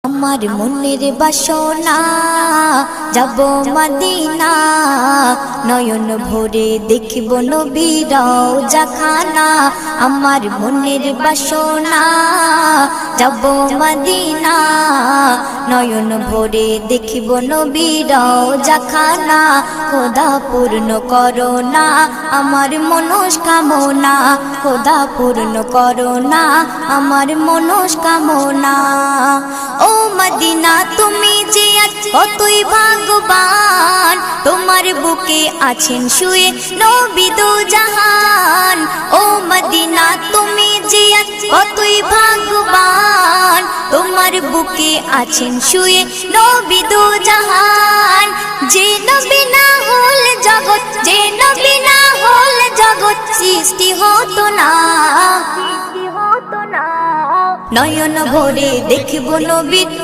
আমার মনের বাসনা যাব মদিনা, নয়ন ভরে দেখব নবীর রওজাখানা। আমার মনের বাসনা যাব মদিনা, নয়ন ভরে দেখব নবীর রওজাখানা। খোদা পূর্ণ করো না আমার মনস্কামনা, খোদা পূর্ণ করো না আমার মনস্কামনা। ও মদিনা তুমি যে আজ কতই ভাগ্যবান, তোমার বুকে আছেন শুয়ে নবী দো জাহান। ও মদিনা তুমি যে আজ কতই ভাগ্যবান, তোমার বুকে আছেন শুয়ে নবী দো জাহান। যে নবী না হল জগৎ, যে নবী না হল জগৎ সৃষ্টি হতো না। নয়ন ভরে দেখব নবীর